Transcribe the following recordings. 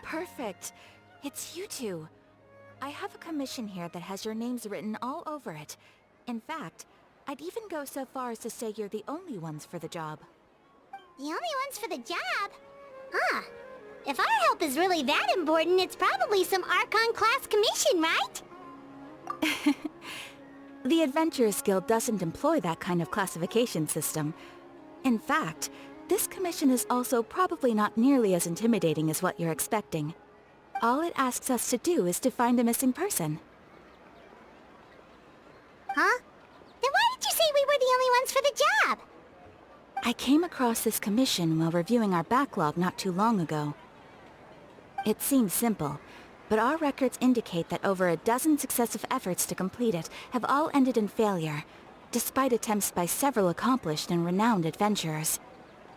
Perfect. It's you two. I have a commission here that has your names written all over it. In fact, I'd even go so far as to say you're the only ones for the job. The only ones for the job? Huh. If our help is really that important, it's probably some Archon-class commission, right? The Adventurers Guild doesn't employ that kind of classification system. In fact, this commission is also probably not nearly as intimidating as what you're expecting. All it asks us to do is to find a missing person. Huh? Then why did you say we were the only ones for the job? I came across this commission while reviewing our backlog not too long ago. It seems simple, but our records indicate that over a dozen successive efforts to complete it have all ended in failure, despite attempts by several accomplished and renowned adventurers.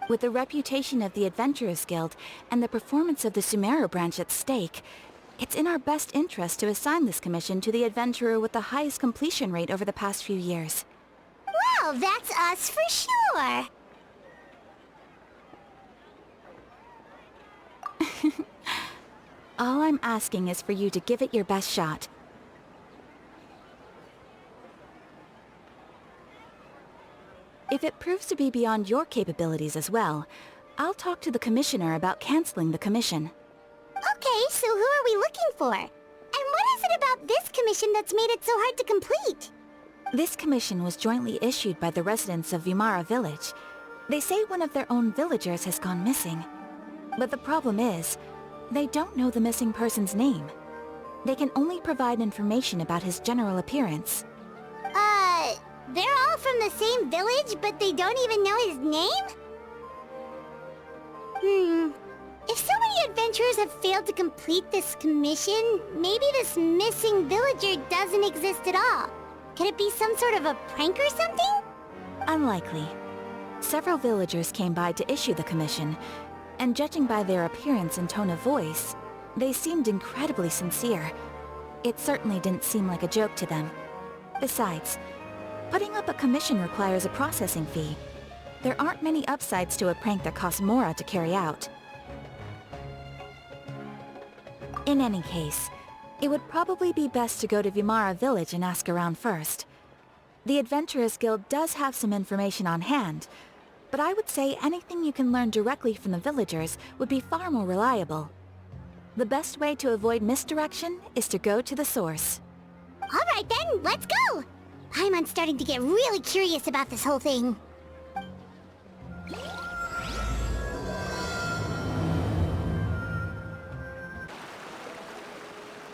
With the reputation of the Adventurers Guild and the performance of the Sumeru branch at stake, it's in our best interest to assign this commission to the adventurer with the highest completion rate over the past few years. Well, that's us for sure! All I'm asking is for you to give it your best shot. If it proves to be beyond your capabilities as well, I'll talk to the Commissioner about canceling the commission. Okay, so who are we looking for? And what is it about this commission that's made it so hard to complete? This commission was jointly issued by the residents of Vimara Village. They say one of their own villagers has gone missing. But the problem is, they don't know the missing person's name. They can only provide information about his general appearance. They're all from the same village, but they don't even know his name? If so many adventurers have failed to complete this commission, maybe this missing villager doesn't exist at all. Could it be some sort of a prank or something? Unlikely. Several villagers came by to issue the commission, and judging by their appearance and tone of voice, they seemed incredibly sincere. It certainly didn't seem like a joke to them. Besides, putting up a commission requires a processing fee. There aren't many upsides to a prank that costs Mora to carry out. In any case, it would probably be best to go to Vimara Village and ask around first. The Adventurers Guild does have some information on hand, but I would say anything you can learn directly from the villagers would be far more reliable. The best way to avoid misdirection is to go to the source. Alright then, let's go! I'm starting to get really curious about this whole thing.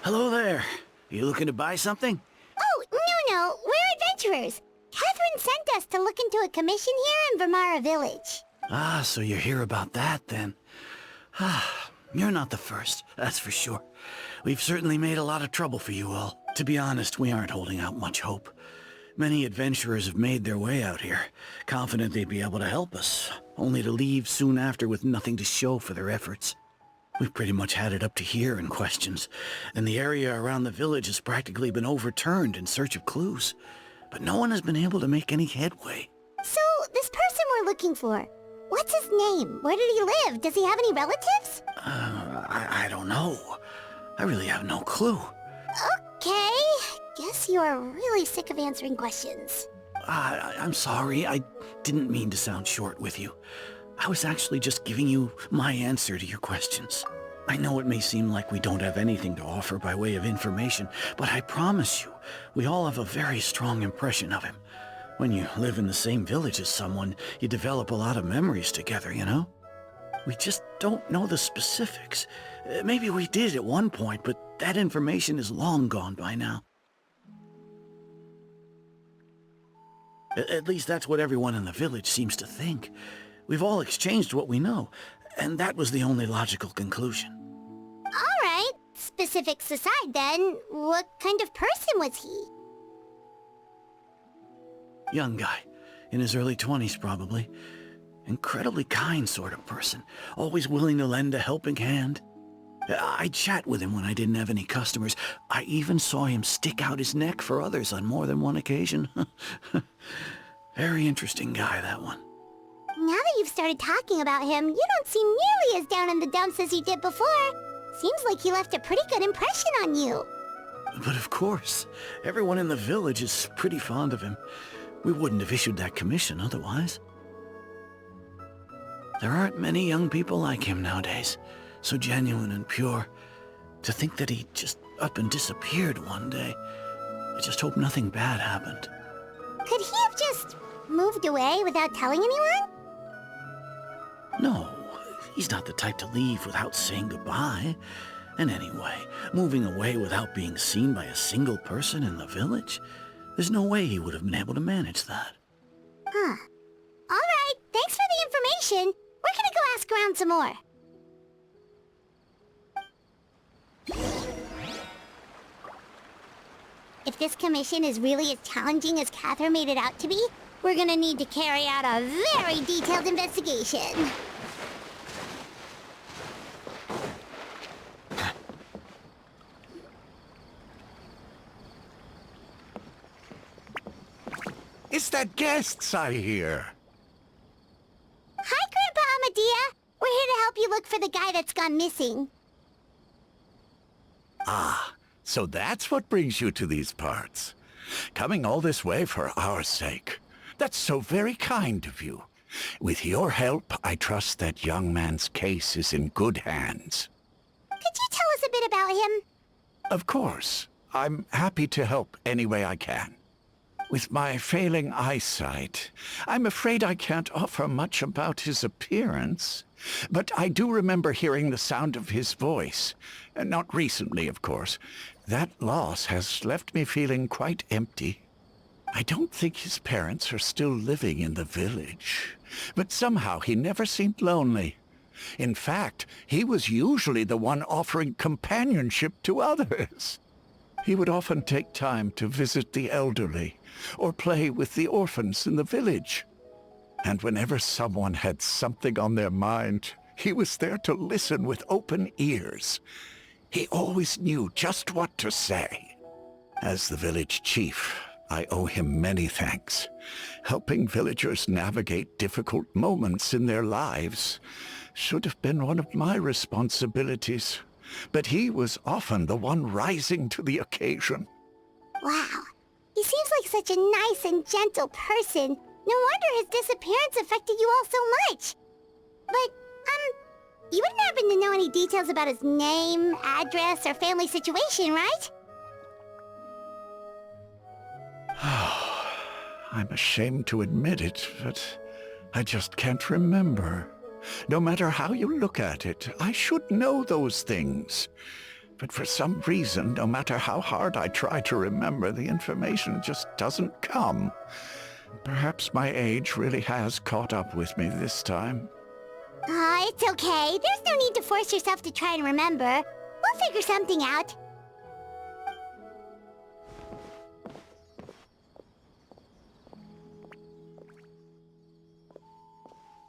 Hello there. You looking to buy something? Oh, no, we're adventurers. Catherine sent us to look into a commission here in Vimara Village. Ah, so you're here about that then. You're not the first, that's for sure. We've certainly made a lot of trouble for you all. To be honest, we aren't holding out much hope. Many adventurers have made their way out here, confident they'd be able to help us, only to leave soon after with nothing to show for their efforts. We've pretty much had it up to here in questions, and the area around the village has practically been overturned in search of clues. But no one has been able to make any headway. So, this person we're looking for, what's his name? Where did he live? Does he have any relatives? I don't know. I really have no clue. Okay, guess you are really sick of answering questions. I'm sorry, I didn't mean to sound short with you. I was actually just giving you my answer to your questions. I know it may seem like we don't have anything to offer by way of information, but I promise you, we all have a very strong impression of him. When you live in the same village as someone, you develop a lot of memories together, you know? We just don't know the specifics. Maybe we did at one point, but that information is long gone by now. At least that's what everyone in the village seems to think. We've all exchanged what we know, and that was the only logical conclusion. Alright, specifics aside then, what kind of person was he? Young guy, in his early 20s probably. Incredibly kind sort of person, always willing to lend a helping hand. I'd chat with him when I didn't have any customers. I even saw him stick out his neck for others on more than one occasion. Very interesting guy, that one. Now that you've started talking about him, you don't seem nearly as down in the dumps as you did before. Seems like he left a pretty good impression on you. But of course, everyone in the village is pretty fond of him. We wouldn't have issued that commission otherwise. There aren't many young people like him nowadays, so genuine and pure. To think that he just up and disappeared one day. I just hope nothing bad happened. Could he have just moved away without telling anyone? No, he's not the type to leave without saying goodbye. And anyway, moving away without being seen by a single person in the village? There's no way he would have been able to manage that. Huh. Alright, thanks for the information. We're gonna go ask around some more. If this commission is really as challenging as Cather made it out to be, we're gonna need to carry out a very detailed investigation. It's that guests I hear. Hi, Grandpa Amadea. We're here to help you look for the guy that's gone missing. Ah, so that's what brings you to these parts. Coming all this way for our sake. That's so very kind of you. With your help, I trust that young man's case is in good hands. Could you tell us a bit about him? Of course. I'm happy to help any way I can. With my failing eyesight, I'm afraid I can't offer much about his appearance. But I do remember hearing the sound of his voice. Not recently, of course. That loss has left me feeling quite empty. I don't think his parents are still living in the village. But somehow he never seemed lonely. In fact, he was usually the one offering companionship to others. He would often take time to visit the elderly, or play with the orphans in the village. And whenever someone had something on their mind, he was there to listen with open ears. He always knew just what to say. As the village chief, I owe him many thanks. Helping villagers navigate difficult moments in their lives should have been one of my responsibilities. But he was often the one rising to the occasion. Wow. He seems like such a nice and gentle person. No wonder his disappearance affected you all so much. But, you wouldn't happen to know any details about his name, address, or family situation, right? I'm ashamed to admit it, but I just can't remember. No matter how you look at it, I should know those things. But for some reason, no matter how hard I try to remember, the information just doesn't come. Perhaps my age really has caught up with me this time. It's okay. There's no need to force yourself to try and remember. We'll figure something out.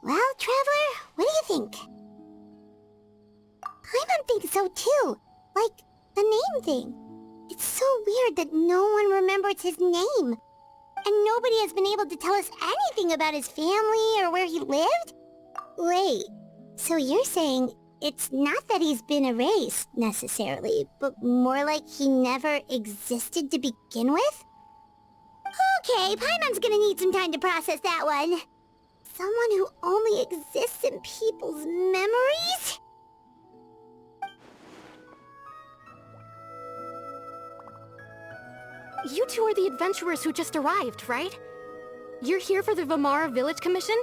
Well, Traveler, what do you think? Paimon thinks so too. Like, the name thing. It's so weird that no one remembers his name. And nobody has been able to tell us anything about his family or where he lived? Wait, so you're saying it's not that he's been erased, necessarily, but more like he never existed to begin with? Okay, Paimon's gonna need some time to process that one. Someone who only exists in people's memories? You two are the adventurers who just arrived, right? You're here for the Vamara Village Commission?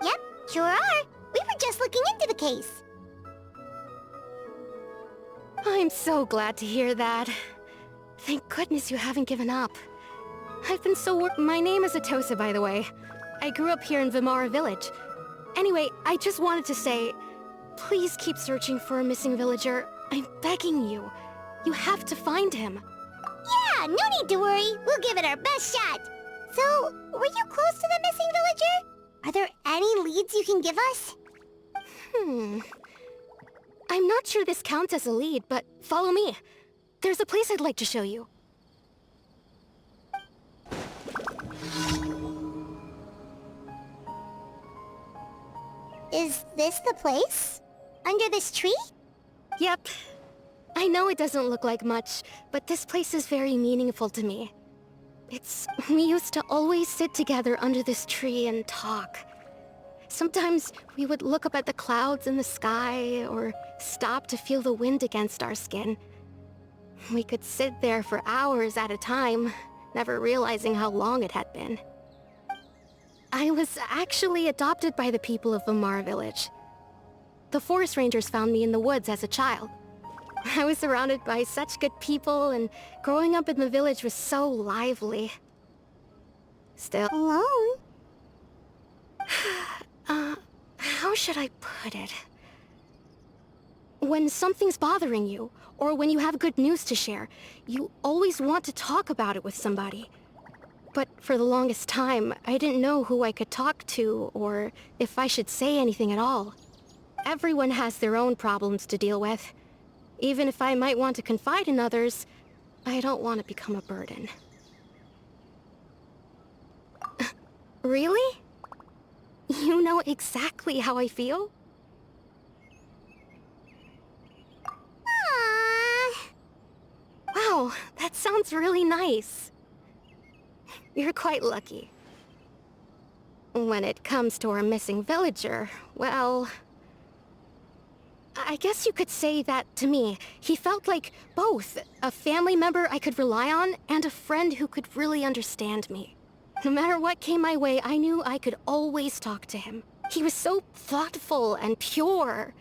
Yep, sure are. We were just looking into the case. I'm so glad to hear that. Thank goodness you haven't given up. I've been so My name is Atosa, by the way. I grew up here in Vamara Village. Anyway, I just wanted to say, please keep searching for a missing villager. I'm begging you. You have to find him. Yeah, no need to worry. We'll give it our best shot. So, were you close to the missing villager? Are there any leads you can give us? I'm not sure this counts as a lead, but follow me. There's a place I'd like to show you. Is this the place? Under this tree? Yep, I know it doesn't look like much, but this place is very meaningful to me. We used to always sit together under this tree and talk. Sometimes we would look up at the clouds in the sky, or stop to feel the wind against our skin. We could sit there for hours at a time, never realizing how long it had been. I was actually adopted by the people of Vimara Village. The forest rangers found me in the woods as a child. I was surrounded by such good people, and growing up in the village was so lively. Still... Alone? How should I put it? When something's bothering you, or when you have good news to share, you always want to talk about it with somebody. But for the longest time, I didn't know who I could talk to, or if I should say anything at all. Everyone has their own problems to deal with. Even if I might want to confide in others, I don't want to become a burden. Really? You know exactly how I feel? Aww. Wow, that sounds really nice. You're quite lucky. When it comes to our missing villager, well... I guess you could say that to me. He felt like both a family member I could rely on and a friend who could really understand me. No matter what came my way, I knew I could always talk to him. He was so thoughtful and pure,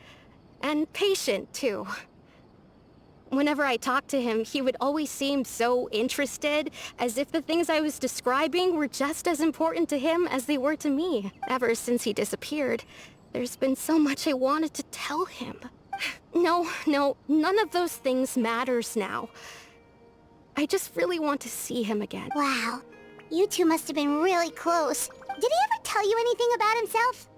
and patient too. Whenever I talked to him, he would always seem so interested, as if the things I was describing were just as important to him as they were to me. Ever since he disappeared, there's been so much I wanted to tell him. No, none of those things matters now. I just really want to see him again. Wow. You two must have been really close. Did he ever tell you anything about himself?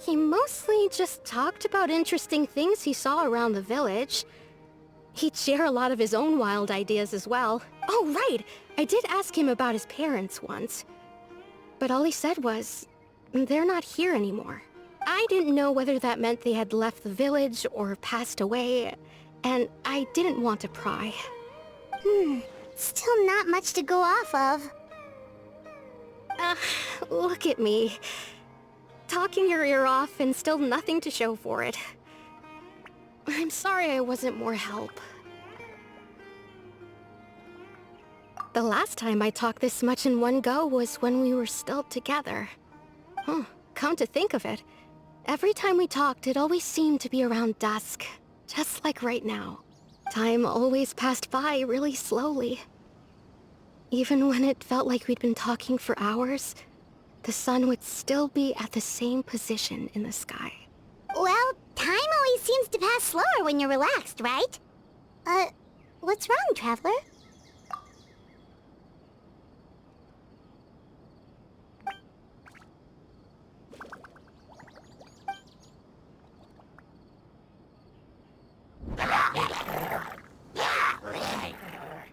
He mostly just talked about interesting things he saw around the village. He'd share a lot of his own wild ideas as well. Oh, right! I did ask him about his parents once. But all he said was, they're not here anymore. I didn't know whether that meant they had left the village or passed away, and I didn't want to pry. Still not much to go off of. Look at me. Talking your ear off and still nothing to show for it. I'm sorry I wasn't more help. The last time I talked this much in one go was when we were still together. Come to think of it, every time we talked, it always seemed to be around dusk, just like right now. Time always passed by really slowly. Even when it felt like we'd been talking for hours, the sun would still be at the same position in the sky. Well, time always seems to pass slower when you're relaxed, right? What's wrong, Traveler?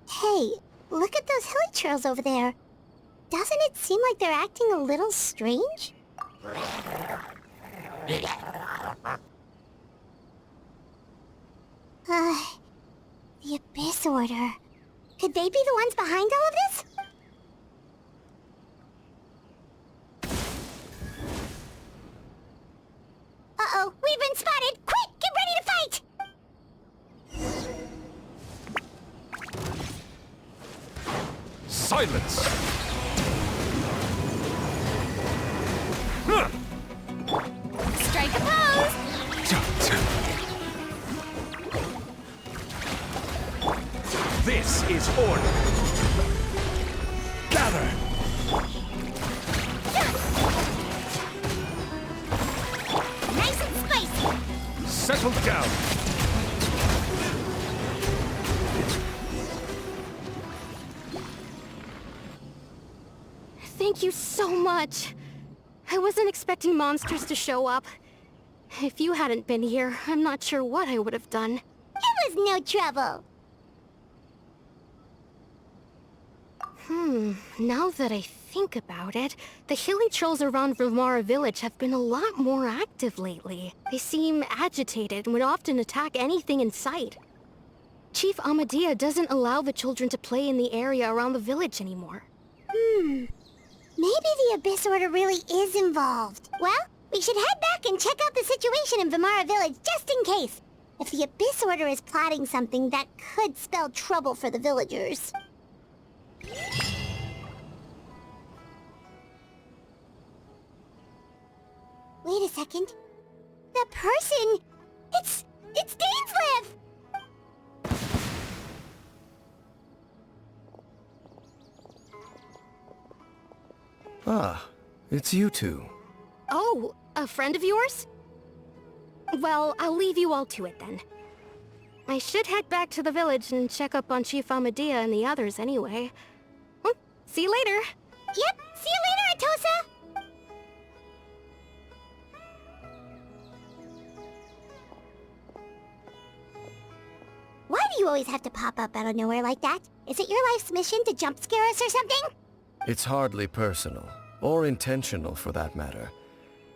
Hey, look at those hilly trails over there. Doesn't it seem like they're acting a little strange? The Abyss Order. Could they be the ones behind all of this? Uh-oh, we've been spotted! Quick, get ready to fight! Silence! Strike a pose! This is order! Gather! Nice and spicy! Settle down! Thank you so much. I wasn't expecting monsters to show up. If you hadn't been here, I'm not sure what I would have done. It was no trouble. Now that I think about it, the hilly trolls around Vimara village have been a lot more active lately. They seem agitated and would often attack anything in sight. Chief Amadea doesn't allow the children to play in the area around the village anymore. Maybe the Abyss Order really is involved. Well, we should head back and check out the situation in Vimara village just in case. If the Abyss Order is plotting something, that could spell trouble for the villagers. Wait a second. That person... It's Dainsleif! Ah, it's you two. Oh, a friend of yours? Well, I'll leave you all to it then. I should head back to the village and check up on Chief Amadea and the others anyway. See you later. Yep, see you later, Atosa! Why do you always have to pop up out of nowhere like that? Is it your life's mission to jump scare us or something? It's hardly personal, or intentional for that matter.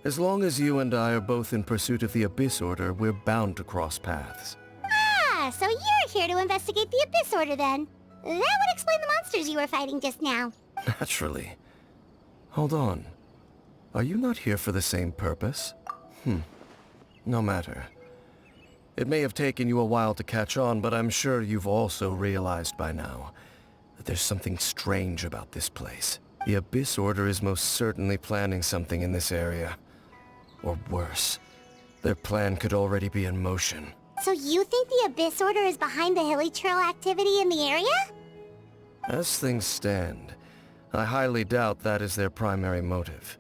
As long as you and I are both in pursuit of the Abyss Order, we're bound to cross paths. Ah, so you're here to investigate the Abyss Order then. That would explain the monsters you were fighting just now. Naturally. Hold on. Are you not here for the same purpose? No matter. It may have taken you a while to catch on, but I'm sure you've also realized by now that there's something strange about this place. The Abyss Order is most certainly planning something in this area. Or worse, their plan could already be in motion. So you think the Abyss Order is behind the hilly trail activity in the area? As things stand, I highly doubt that is their primary motive.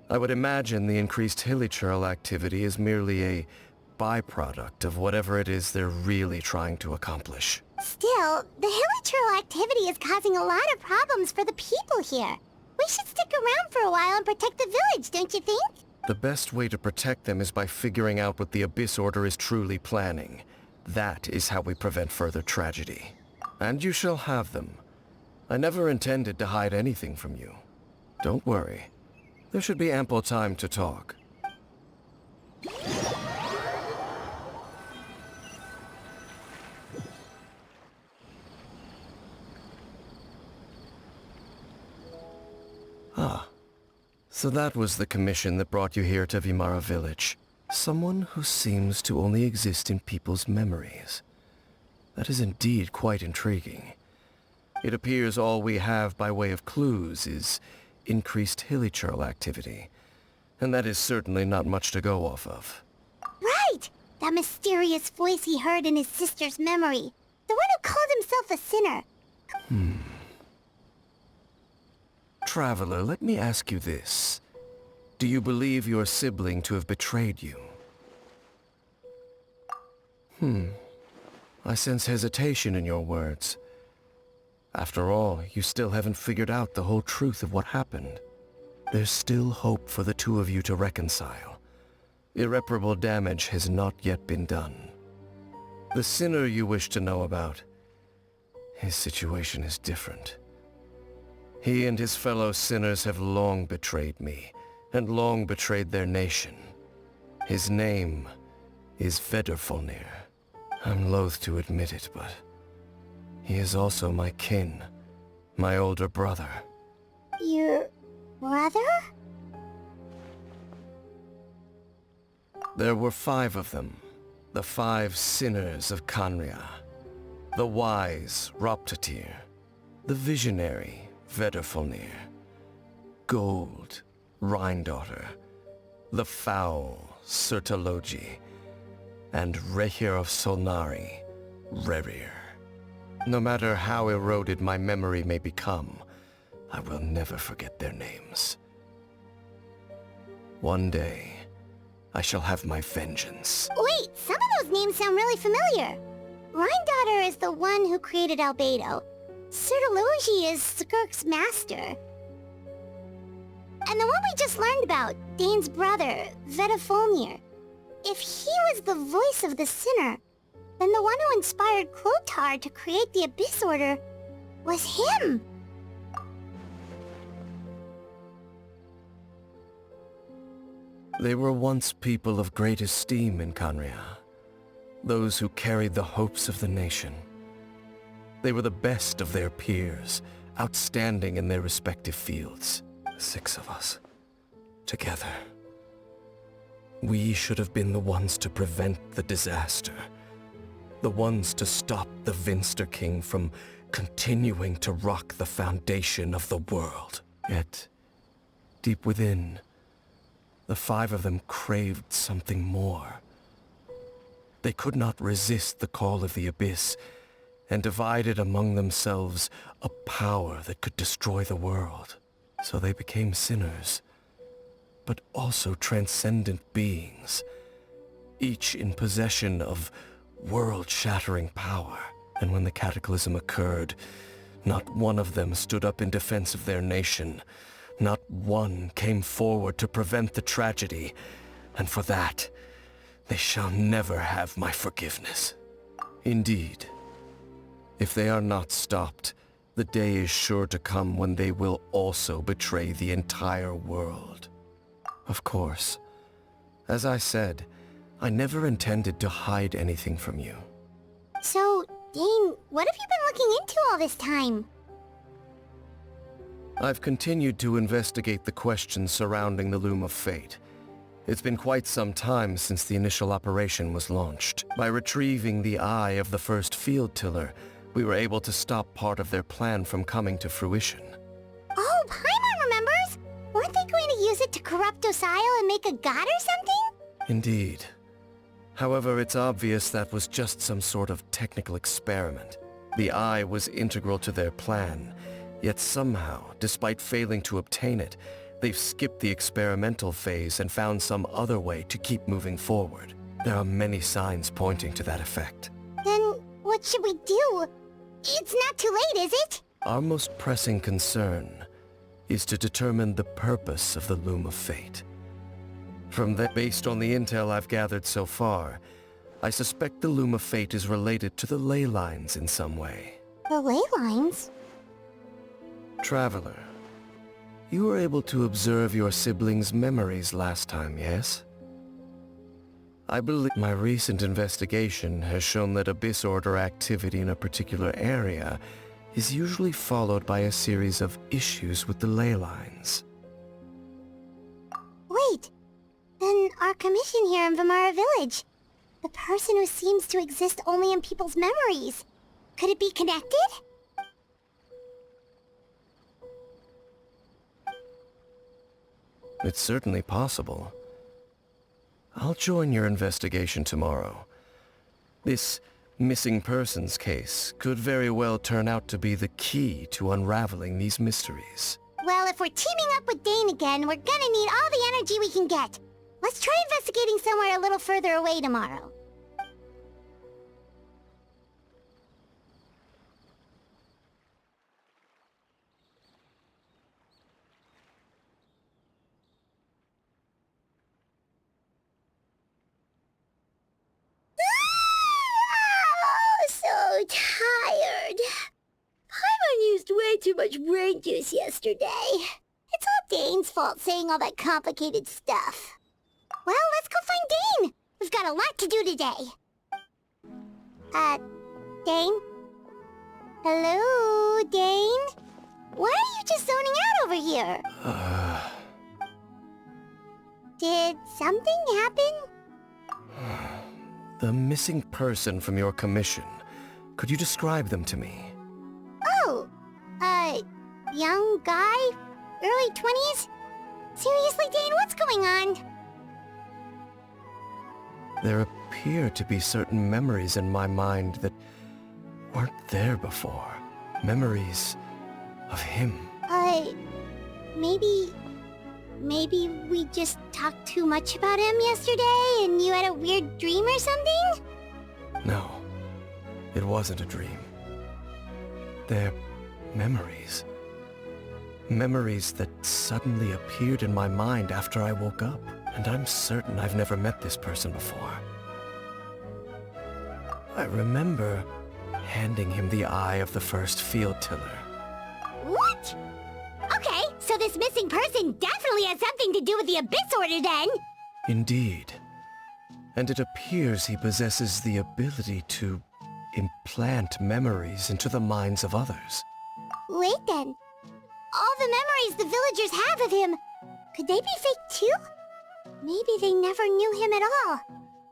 I would imagine the increased hilichurl activity is merely a byproduct of whatever it is they're really trying to accomplish. Still, the hilichurl activity is causing a lot of problems for the people here. We should stick around for a while and protect the village, don't you think? The best way to protect them is by figuring out what the Abyss Order is truly planning. That is how we prevent further tragedy. And you shall have them. I never intended to hide anything from you. Don't worry. There should be ample time to talk. Ah. So that was the commission that brought you here to Vimara village. Someone who seems to only exist in people's memories. That is indeed quite intriguing. It appears all we have by way of clues is increased hilichurl activity. And that is certainly not much to go off of. Right! That mysterious voice he heard in his sister's memory. The one who called himself a sinner. Traveler, let me ask you this. Do you believe your sibling to have betrayed you? I sense hesitation in your words. After all, you still haven't figured out the whole truth of what happened. There's still hope for the two of you to reconcile. Irreparable damage has not yet been done. The sinner you wish to know about, his situation is different. He and his fellow sinners have long betrayed me, and long betrayed their nation. His name is Vedrfolnir. I'm loath to admit it, but he is also my kin, my older brother. Your brother? There were 5 of them, the 5 sinners of Khaenri'ah. The wise Roptatyr, the visionary Vedrfolnir, Gold Rhine-daughter, the foul Sertologi, and Rehir of Solnari, Rerir. No matter how eroded my memory may become, I will never forget their names. One day, I shall have my vengeance. Wait, some of those names sound really familiar. Rhine-daughter is the one who created Albedo. Sertologi is Skirk's master. And the one we just learned about, Dane's brother, Vedrfolnir. If he was the voice of the sinner, then the one who inspired Clothar to create the Abyss Order was him. They were once people of great esteem in Canria. Those who carried the hopes of the nation. They were the best of their peers, outstanding in their respective fields. 6 of us. Together. We should have been the ones to prevent the disaster. The ones to stop the Vinster King from continuing to rock the foundation of the world. Yet, deep within, the 5 of them craved something more. They could not resist the call of the Abyss, and divided among themselves a power that could destroy the world. So they became sinners, but also transcendent beings, each in possession of world-shattering power. And when the cataclysm occurred, not one of them stood up in defense of their nation. Not one came forward to prevent the tragedy, and for that, they shall never have my forgiveness. Indeed, if they are not stopped, the day is sure to come when they will also betray the entire world. Of course, as I said, I never intended to hide anything from you. So, Dane, what have you been looking into all this time? I've continued to investigate the questions surrounding the Loom of Fate. It's been quite some time since the initial operation was launched. By retrieving the eye of the first field tiller, we were able to stop part of their plan from coming to fruition. Oh, Paimon remembers! Weren't they going to use it to corrupt Osial and make a god or something? Indeed. However, it's obvious that was just some sort of technical experiment. The eye was integral to their plan, yet somehow, despite failing to obtain it, they've skipped the experimental phase and found some other way to keep moving forward. There are many signs pointing to that effect. Then, what should we do? It's not too late, is it? Our most pressing concern is to determine the purpose of the Loom of Fate. From that, based on the intel I've gathered so far, I suspect the Loom of Fate is related to the ley lines in some way. The ley lines? Traveler, you were able to observe your siblings' memories last time, yes? I believe my recent investigation has shown that Abyss Order activity in a particular area is usually followed by a series of issues with the ley lines. Wait, then our commission here in Vimara Village. The person who seems to exist only in people's memories. Could it be connected? It's certainly possible. I'll join your investigation tomorrow. This missing persons case could very well turn out to be the key to unraveling these mysteries. Well, if we're teaming up with Dane again, we're gonna need all the energy we can get. Let's try investigating somewhere a little further away tomorrow. So tired. Paimon used way too much brain juice yesterday. It's all Dane's fault saying all that complicated stuff. Well, let's go find Dane. We've got a lot to do today. Dane? Hello, Dane? Why are you just zoning out over here? Did something happen? The missing person from your commission. Could you describe them to me? Oh, young guy? Early 20s? Seriously, Dane, what's going on? There appear to be certain memories in my mind that weren't there before. Memories of him. Maybe we just talked too much about him yesterday and you had a weird dream or something? No, it wasn't a dream. They're memories. Memories that suddenly appeared in my mind after I woke up. And I'm certain I've never met this person before. I remember handing him the eye of the first field tiller. What? Okay, so this missing person definitely has something to do with the Abyss Order then. Indeed. And it appears he possesses the ability to implant memories into the minds of others. Wait then. All the memories the villagers have of him, could they be fake too? Maybe they never knew him at all.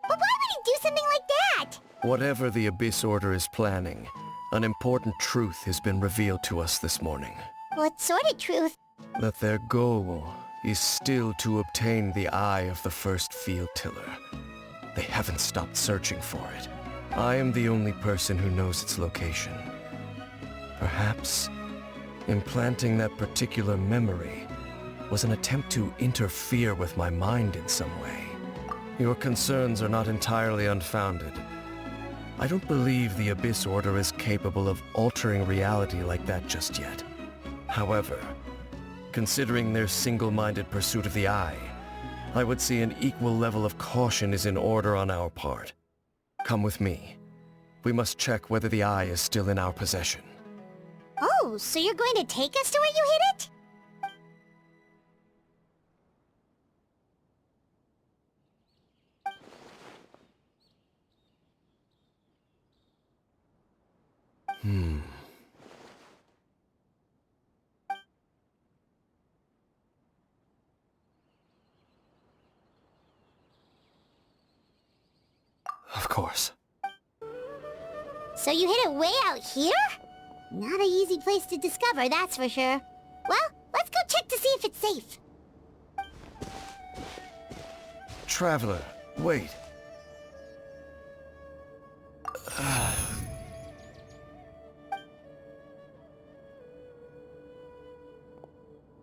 But why would he do something like that? Whatever the Abyss Order is planning, an important truth has been revealed to us this morning. What sort of truth? That their goal is still to obtain the eye of the first field tiller. They haven't stopped searching for it. I am the only person who knows its location. Perhaps implanting that particular memory was an attempt to interfere with my mind in some way. Your concerns are not entirely unfounded. I don't believe the Abyss Order is capable of altering reality like that just yet. However, considering their single-minded pursuit of the Eye, I would say an equal level of caution is in order on our part. Come with me. We must check whether the Eye is still in our possession. Oh, so you're going to take us to where you hid it? Of course. So you hid it way out here? Not an easy place to discover, that's for sure. Well, let's go check to see if it's safe. Traveler, wait.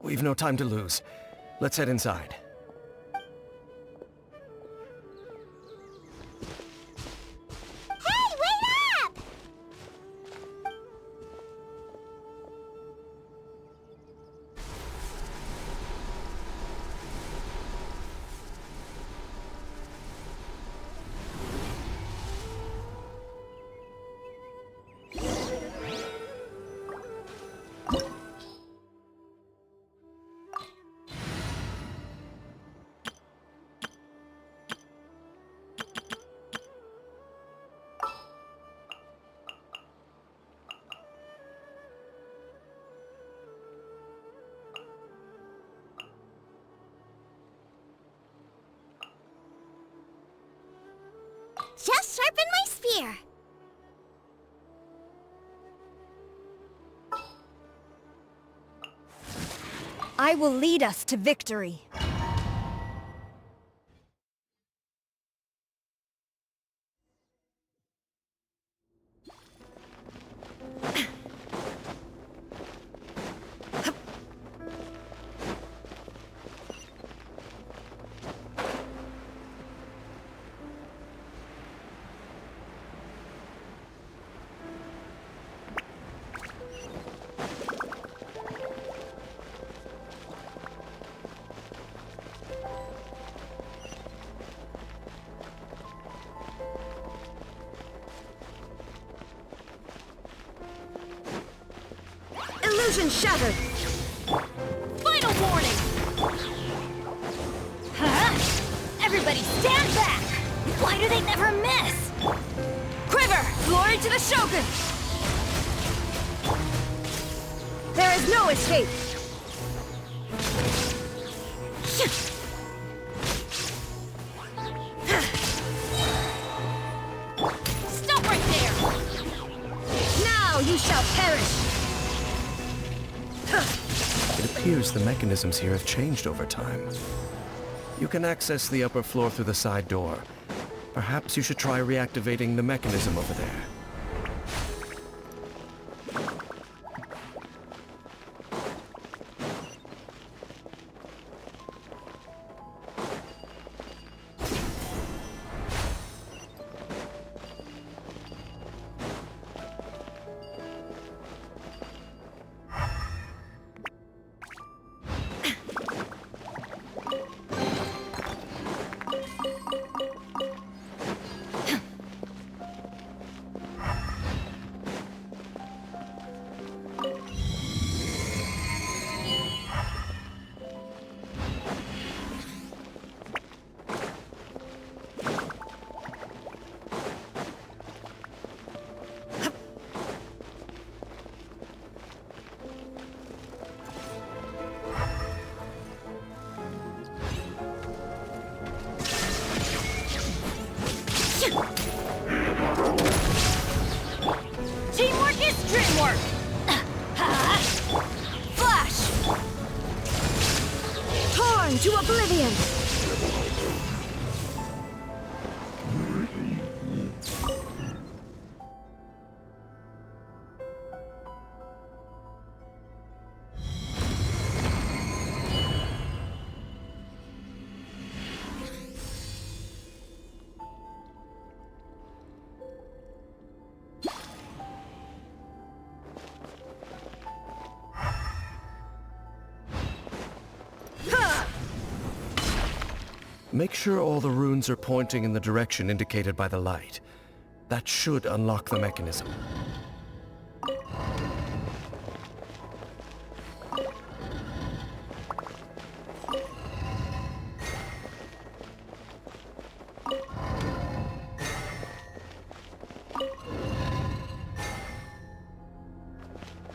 We've no time to lose. Let's head inside. Hey, wait up! Just sharpen my spear. I will lead us to victory. Illusion shattered! Final warning! Huh? Everybody stand back! Why do they never miss? Quiver! Glory to the Shogun! There is no escape! Stop right there! Now you shall perish! It appears the mechanisms here have changed over time. You can access the upper floor through the side door. Perhaps you should try reactivating the mechanism over there. Teamwork is dreamwork! Flash! Torn to oblivion! Make sure all the runes are pointing in the direction indicated by the light. That should unlock the mechanism.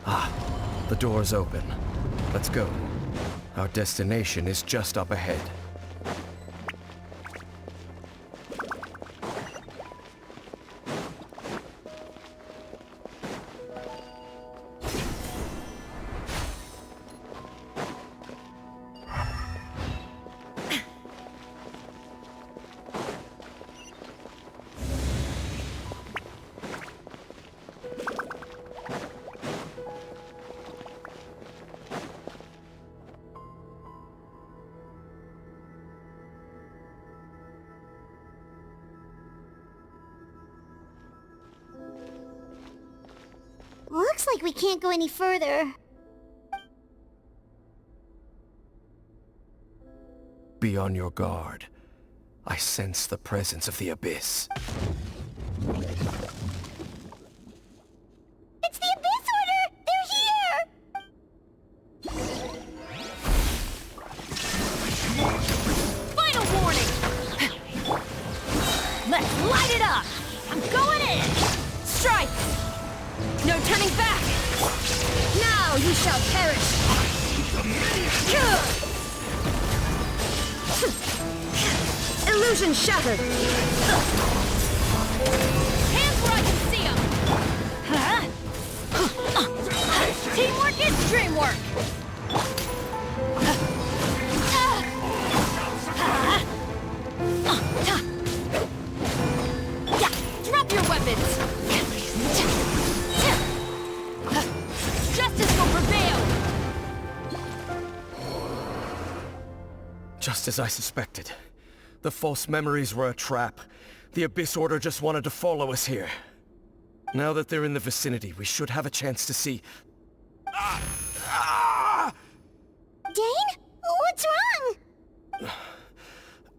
Ah, the door's open. Let's go. Our destination is just up ahead. Looks like we can't go any further. Be on your guard. I sense the presence of the Abyss. It's the Abyss Order! They're here! Final warning! Let's light it up! I'm going in! Strike! No turning back! Now you shall perish! Illusion shattered! Hands where I can see them! Teamwork is dreamwork! Drop your weapons! Justice will prevail! Just as I suspected. The false memories were a trap. The Abyss Order just wanted to follow us here. Now that they're in the vicinity, we should have a chance to see... Dane? What's wrong?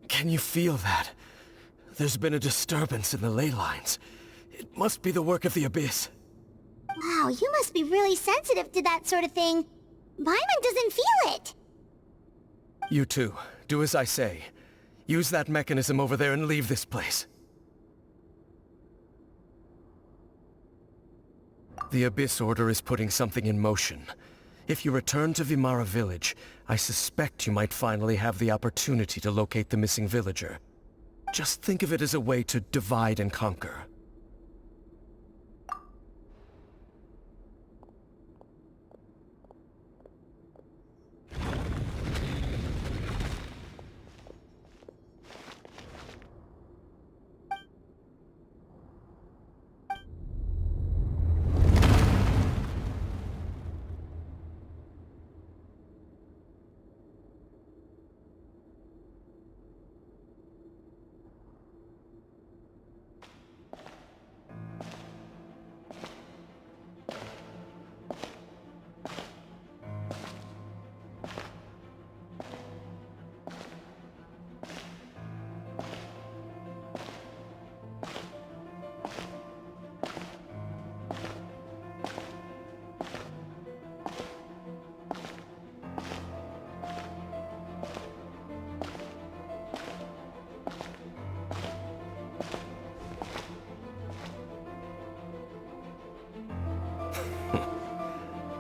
Can you feel that? There's been a disturbance in the ley lines. It must be the work of the Abyss. Wow, you must be really sensitive to that sort of thing. Paimon doesn't feel it. You too. Do as I say. Use that mechanism over there and leave this place. The Abyss Order is putting something in motion. If you return to Vimara Village, I suspect you might finally have the opportunity to locate the missing villager. Just think of it as a way to divide and conquer.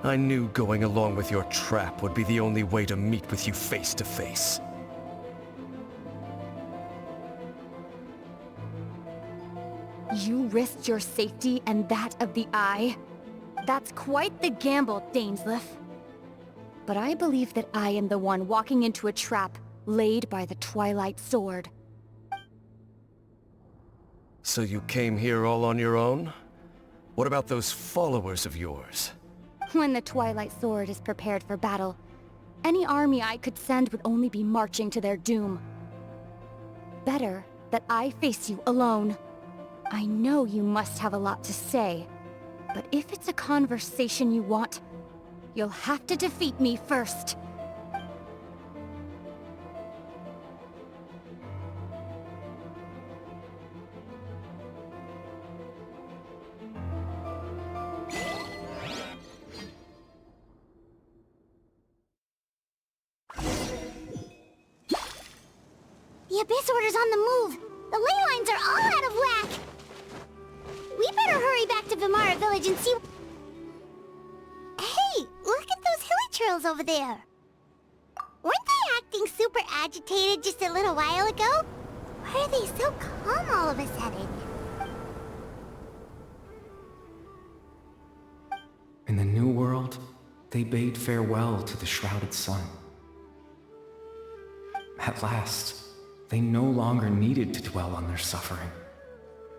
I knew going along with your trap would be the only way to meet with you face to face. You risked your safety and that of the Eye? That's quite the gamble, Dainsleif. But I believe that I am the one walking into a trap laid by the Twilight Sword. So you came here all on your own? What about those followers of yours? When the Twilight Sword is prepared for battle, any army I could send would only be marching to their doom. Better that I face you alone. I know you must have a lot to say, but if it's a conversation you want, you'll have to defeat me first. The Abyss Order's on the move! The ley lines are all out of whack! We better hurry back to Vimara Village and see... Hey! Look at those hilly trails over there! Weren't they acting super agitated just a little while ago? Why are they so calm all of a sudden? In the New World, they bade farewell to the shrouded sun. At last, they no longer needed to dwell on their suffering,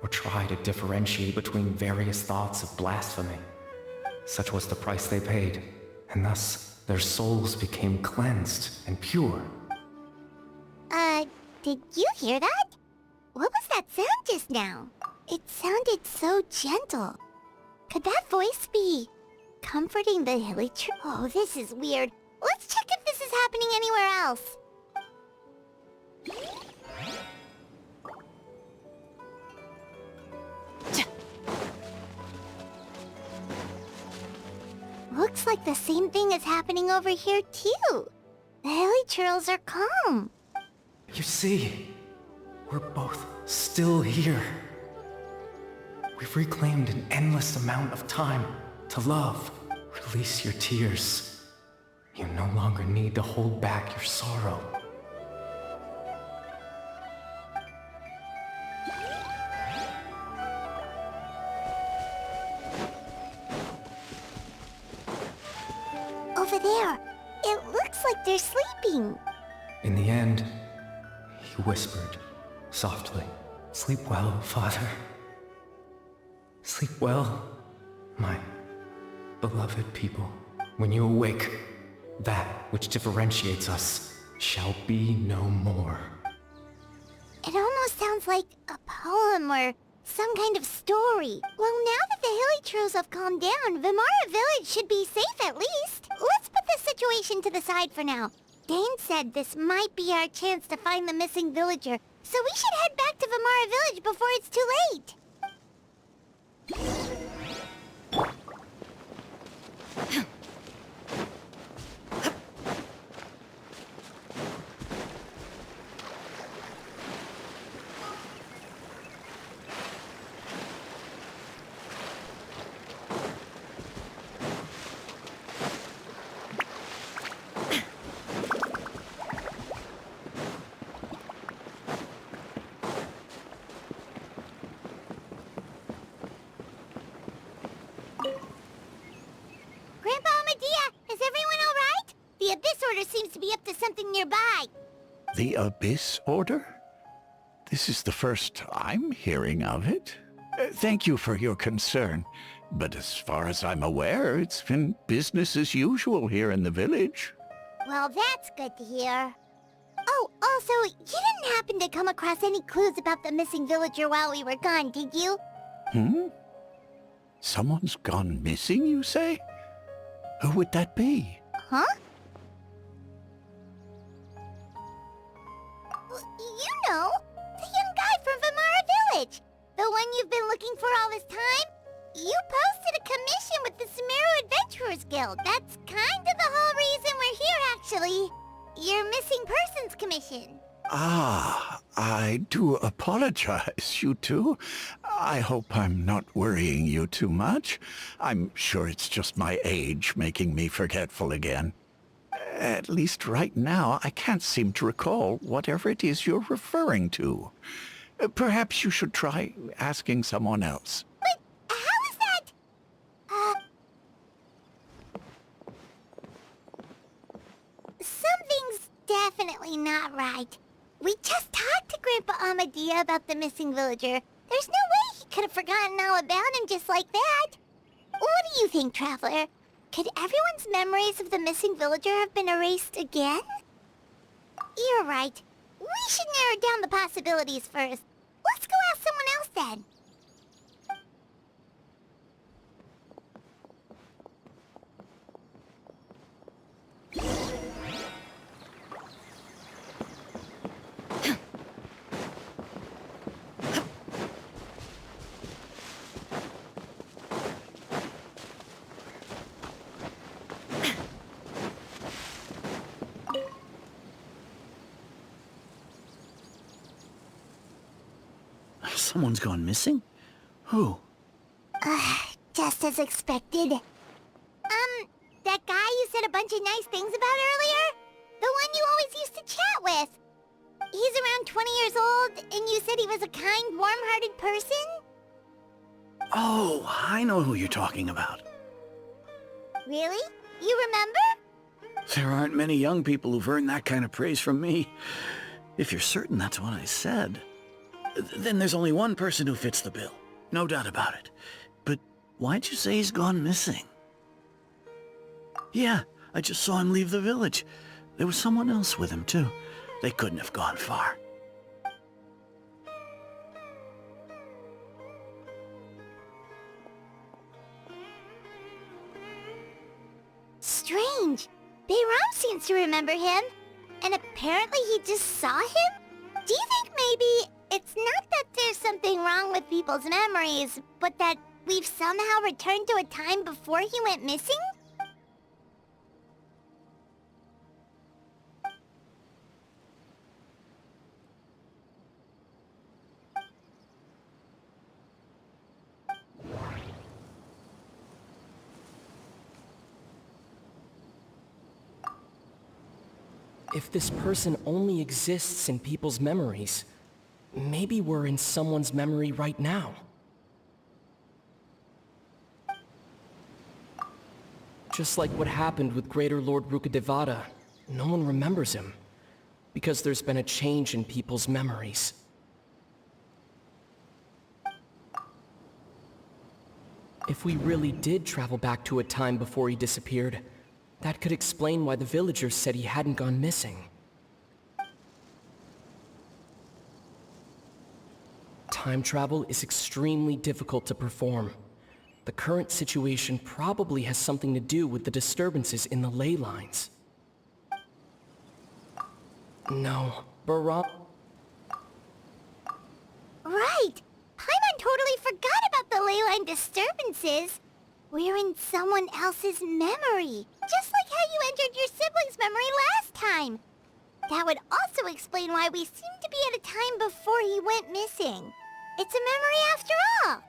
or try to differentiate between various thoughts of blasphemy. Such was the price they paid, and thus their souls became cleansed and pure. Did you hear that? What was that sound just now? It sounded so gentle. Could that voice be comforting the hilly tree? Oh, this is weird. Let's check if this is happening anywhere else. Looks like the same thing is happening over here too. The hilly trails are calm. You see, we're both still here. We've reclaimed an endless amount of time to love. Release your tears. You no longer need to hold back your sorrow. Over there, it looks like they're sleeping. In the end, he whispered softly, "Sleep well, Father. Sleep well, my beloved people. When you awake, that which differentiates us shall be no more." It almost sounds like a poem or some kind of story. Well, now that the hilly trails have calmed down, Vimara Village should be safe at least. Let's put this situation to the side for now. Dane said this might be our chance to find the missing villager, so we should head back to Vimara Village before it's too late. Grandpa Medea, is everyone all right? The Abyss Order seems to be up to something nearby. The Abyss Order? This is the first I'm hearing of it. Thank you for your concern, but as far as I'm aware, it's been business as usual here in the village. Well, that's good to hear. Oh, also, you didn't happen to come across any clues about the missing villager while we were gone, did you? Someone's gone missing, you say? Who would that be? Huh? You know, the young guy from Vimara Village. The one you've been looking for all this time. You posted a commission with the Sumeru Adventurers Guild. That's kind of the whole reason we're here, actually. Your missing persons commission. Ah, I do apologize, you two. I hope I'm not worrying you too much. I'm sure it's just my age making me forgetful again. At least right now, I can't seem to recall whatever it is you're referring to. Perhaps you should try asking someone else. But how is that? Something's definitely not right. We just talked to Grandpa Amadea about the missing villager. There's no way he could have forgotten all about him just like that. What do you think, Traveler? Could everyone's memories of the missing villager have been erased again? You're right. We should narrow down the possibilities first. Let's go ask someone else then. Someone's gone missing? Who? Just as expected. That guy you said a bunch of nice things about earlier? The one you always used to chat with. He's around 20 years old, and you said he was a kind, warm-hearted person? Oh, I know who you're talking about. Really? You remember? There aren't many young people who've earned that kind of praise from me. If you're certain that's what I said, then there's only one person who fits the bill. No doubt about it. But why'd you say he's gone missing? Yeah, I just saw him leave the village. There was someone else with him, too. They couldn't have gone far. Strange. Bayram seems to remember him. And apparently he just saw him? Do you think maybe it's not that there's something wrong with people's memories, but that we've somehow returned to a time before he went missing? If this person only exists in people's memories, maybe we're in someone's memory right now. Just like what happened with Greater Lord Rukkhadevata, no one remembers him, because there's been a change in people's memories. If we really did travel back to a time before he disappeared, that could explain why the villagers said he hadn't gone missing. Time travel is extremely difficult to perform. The current situation probably has something to do with the disturbances in the ley lines. No, Baram... Right! Paimon totally forgot about the ley line disturbances. We're in someone else's memory, just like how you entered your sibling's memory last time. That would also explain why we seem to be at a time before he went missing. It's a memory after all.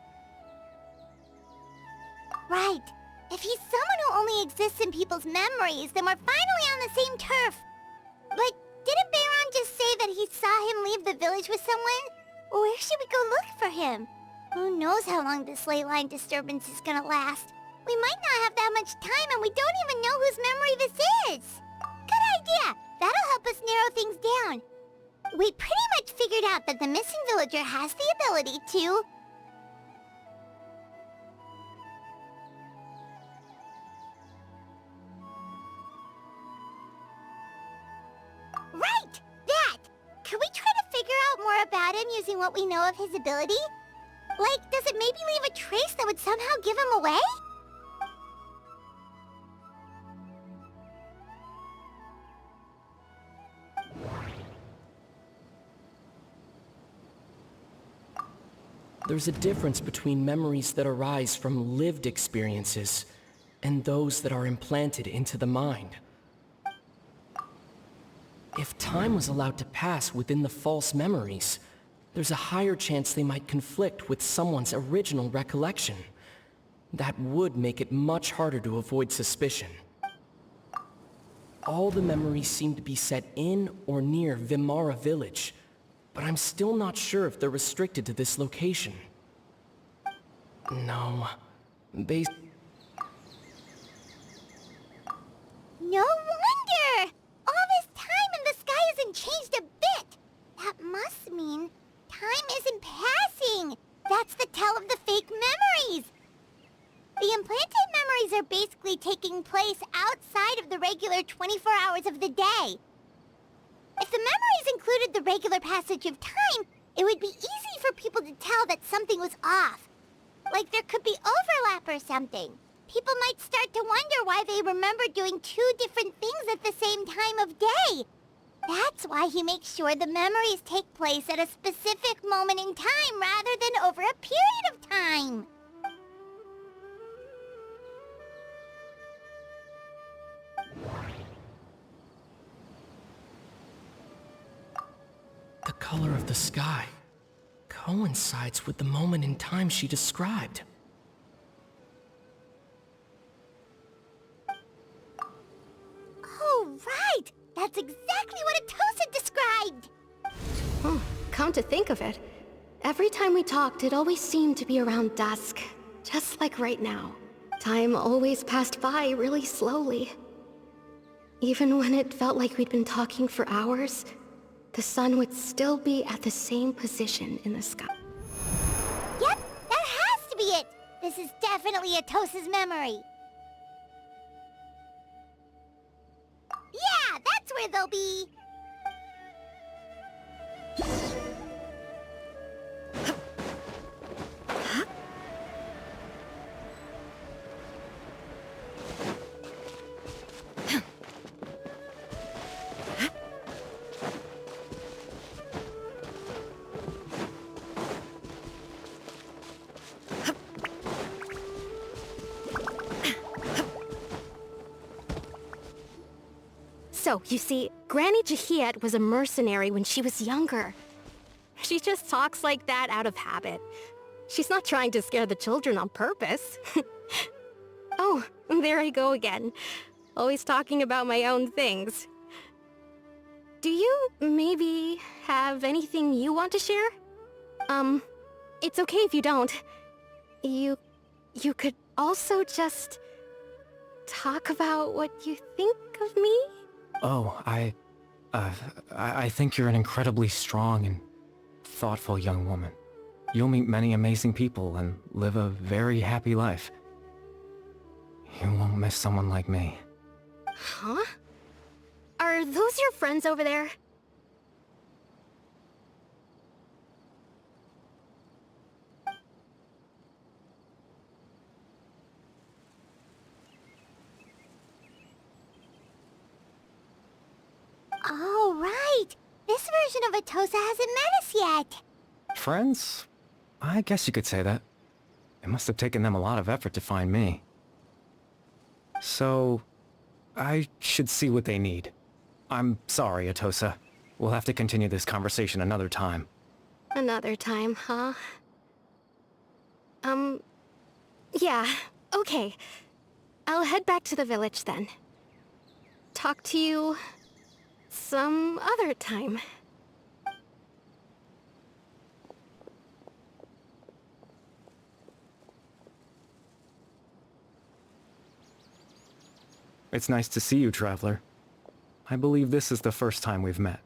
Right. If he's someone who only exists in people's memories, then we're finally on the same turf. But didn't Bayron just say that he saw him leave the village with someone? Where should we go look for him? Who knows how long this ley line disturbance is gonna last? We might not have that much time, and we don't even know whose memory this is. Good idea. That'll help us narrow things down. We pretty much figured out that the missing villager has the ability to... Right! That! Could we try to figure out more about him using what we know of his ability? Like, does it maybe leave a trace that would somehow give him away? There's a difference between memories that arise from lived experiences and those that are implanted into the mind. If time was allowed to pass within the false memories, there's a higher chance they might conflict with someone's original recollection. That would make it much harder to avoid suspicion. All the memories seem to be set in or near Vimara village, but I'm still not sure if they're restricted to this location. No, they... No wonder! All this time and the sky hasn't changed a bit! That must mean time isn't passing! That's the tell of the fake memories! The implanted memories are basically taking place outside of the regular 24 hours of the day. If the memories included the regular passage of time, it would be easy for people to tell that something was off. Like there could be overlap or something. People might start to wonder why they remember doing two different things at the same time of day. That's why he makes sure the memories take place at a specific moment in time rather than over a period of time. The color of the sky coincides with the moment in time she described. Oh, right! That's exactly what Atosa described! Come to think of it, every time we talked, it always seemed to be around dusk. Just like right now. Time always passed by really slowly. Even when it felt like we'd been talking for hours, the sun would still be at the same position in the sky. Yep, that has to be it! This is definitely Atosa's memory. Yeah, that's where they'll be! So, you see, Granny Jahiet was a mercenary when she was younger. She just talks like that out of habit. She's not trying to scare the children on purpose. Oh, there I go again. Always talking about my own things. Do you maybe have anything you want to share? It's okay if you don't. You could also just talk about what you think of me? Oh, I think you're an incredibly strong and thoughtful young woman. You'll meet many amazing people and live a very happy life. You won't miss someone like me. Huh? Are those your friends over there? Oh, right! This version of Atosa hasn't met us yet! Friends? I guess you could say that. It must have taken them a lot of effort to find me. So, I should see what they need. I'm sorry, Atosa. We'll have to continue this conversation another time. Another time, huh? Yeah, okay. I'll head back to the village then. Talk to you some other time. It's nice to see you, Traveler. I believe this is the first time we've met.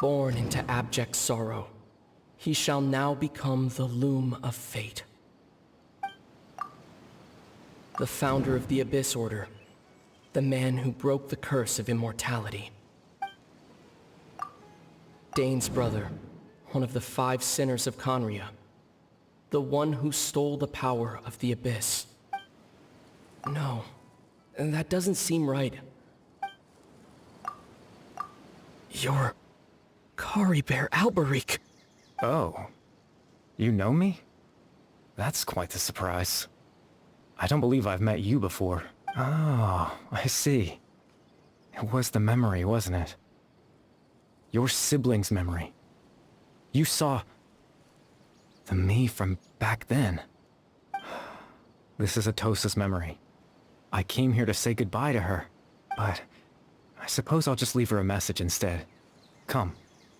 Born into abject sorrow, he shall now become the Loom of Fate. The founder of the Abyss Order, the man who broke the curse of immortality. Dane's brother, one of the 5 sinners of Conria, the one who stole the power of the Abyss. No, that doesn't seem right. You're Kari Bear Alberic. Oh. You know me? That's quite the surprise. I don't believe I've met you before. Oh, I see. It was the memory, wasn't it? Your sibling's memory. You saw... the me from back then. This is Atosa's memory. I came here to say goodbye to her, but I suppose I'll just leave her a message instead. Come,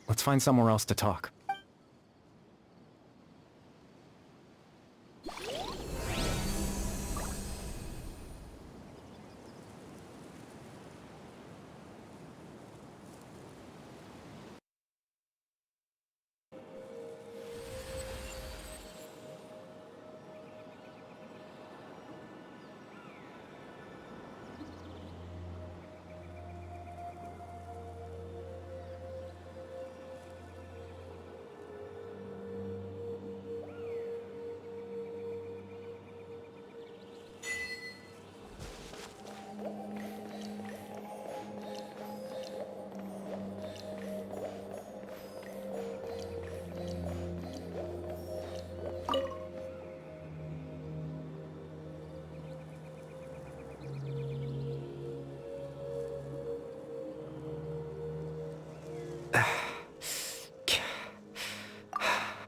let's find somewhere else to talk.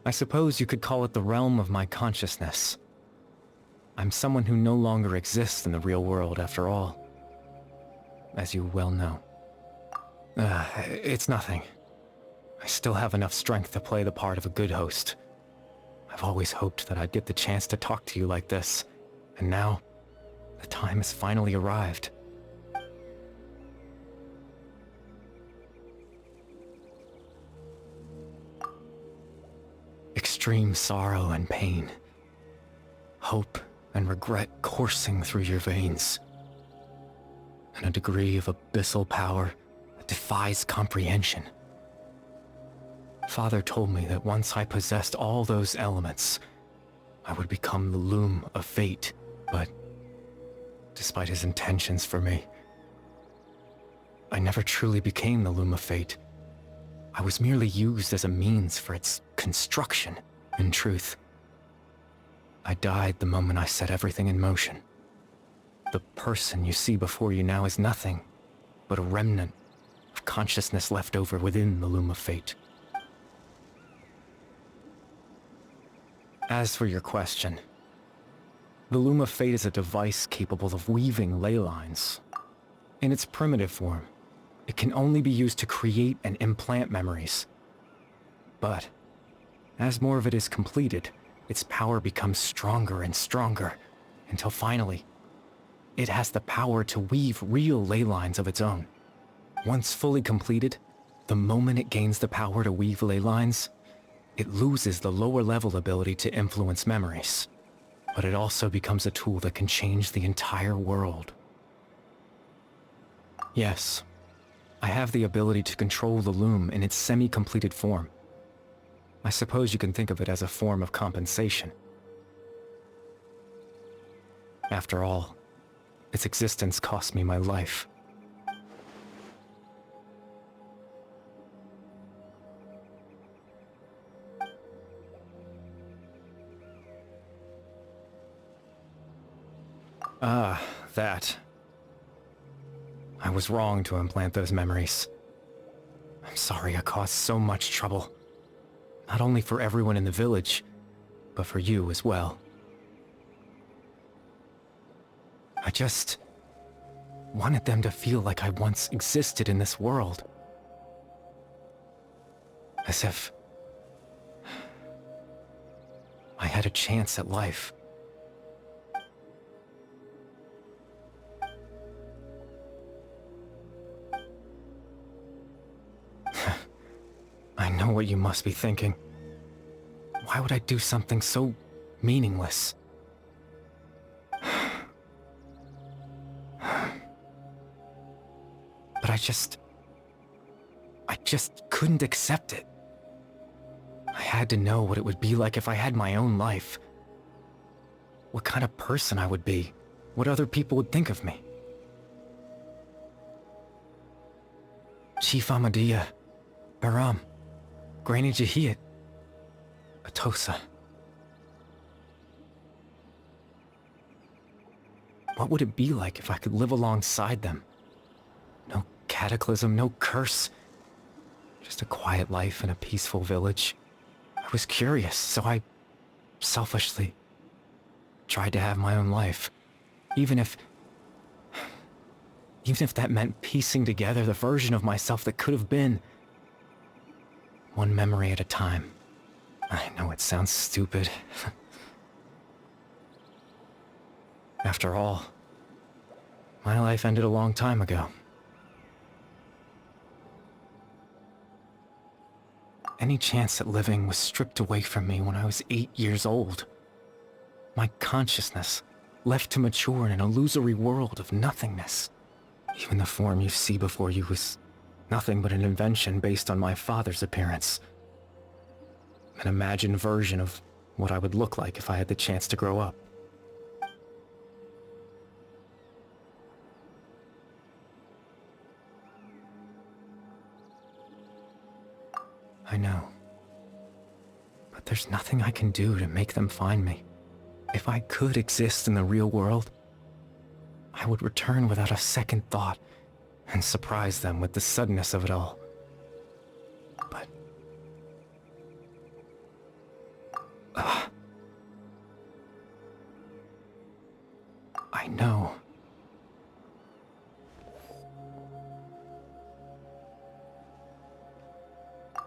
I suppose you could call it the realm of my consciousness. I'm someone who no longer exists in the real world, after all. As you well know. It's nothing. I still have enough strength to play the part of a good host. I've always hoped that I'd get the chance to talk to you like this, and now, the time has finally arrived. Extreme sorrow and pain. Hope and regret coursing through your veins. And a degree of abyssal power that defies comprehension. Father told me that once I possessed all those elements, I would become the loom of fate, but despite his intentions for me, I never truly became the loom of fate. I was merely used as a means for its construction, in truth. I died the moment I set everything in motion. The person you see before you now is nothing but a remnant of consciousness left over within the loom of fate. As for your question, the loom of fate is a device capable of weaving ley lines. In its primitive form, it can only be used to create and implant memories. But, as more of it is completed, its power becomes stronger and stronger, until finally, it has the power to weave real ley lines of its own. Once fully completed, the moment it gains the power to weave ley lines, it loses the lower level ability to influence memories. But it also becomes a tool that can change the entire world. Yes, I have the ability to control the loom in its semi-completed form. I suppose you can think of it as a form of compensation. After all, its existence cost me my life. Ah, that. I was wrong to implant those memories. I'm sorry I caused so much trouble. Not only for everyone in the village, but for you as well. I just wanted them to feel like I once existed in this world. As if I had a chance at life. I know what you must be thinking. Why would I do something so meaningless? But I just couldn't accept it. I had to know what it would be like if I had my own life. What kind of person I would be. What other people would think of me. Chief Ahmadiyya, Baram, Granny Jahiyat, Atosa. What would it be like if I could live alongside them? No cataclysm, no curse. Just a quiet life in a peaceful village. I was curious, so I selfishly tried to have my own life. Even if that meant piecing together the version of myself that could have been. One memory at a time. I know it sounds stupid. After all, my life ended a long time ago. Any chance at living was stripped away from me when I was 8 years old. My consciousness left to mature in an illusory world of nothingness. Even the form you see before you was nothing but an invention based on my father's appearance. An imagined version of what I would look like if I had the chance to grow up. I know. But there's nothing I can do to make them find me. If I could exist in the real world, I would return without a second thought and surprise them with the suddenness of it all. But... I know.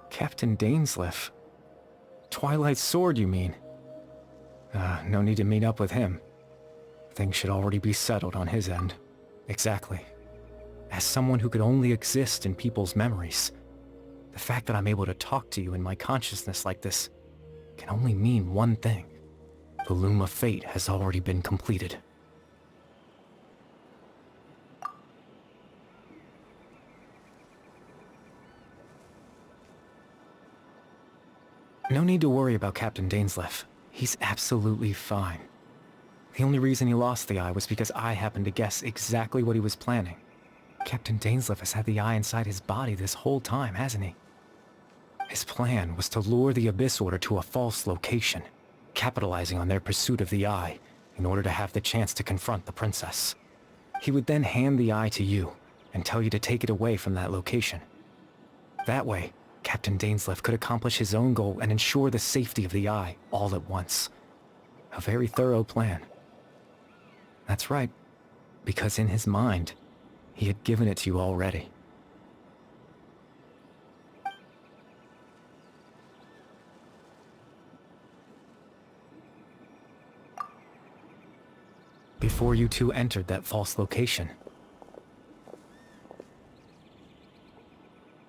Captain Dainsleif. Twilight Sword, you mean? No need to meet up with him. Things should already be settled on his end. Exactly. As someone who could only exist in people's memories, the fact that I'm able to talk to you in my consciousness like this can only mean one thing. The Loom of Fate has already been completed. No need to worry about Captain Dainsleif. He's absolutely fine. The only reason he lost the eye was because I happened to guess exactly what he was planning. Captain Dainsleif has had the eye inside his body this whole time, hasn't he? His plan was to lure the Abyss Order to a false location, capitalizing on their pursuit of the eye in order to have the chance to confront the princess. He would then hand the eye to you and tell you to take it away from that location. That way, Captain Dainsleif could accomplish his own goal and ensure the safety of the eye all at once. A very thorough plan. That's right, because in his mind, he had given it to you already. Before you two entered that false location.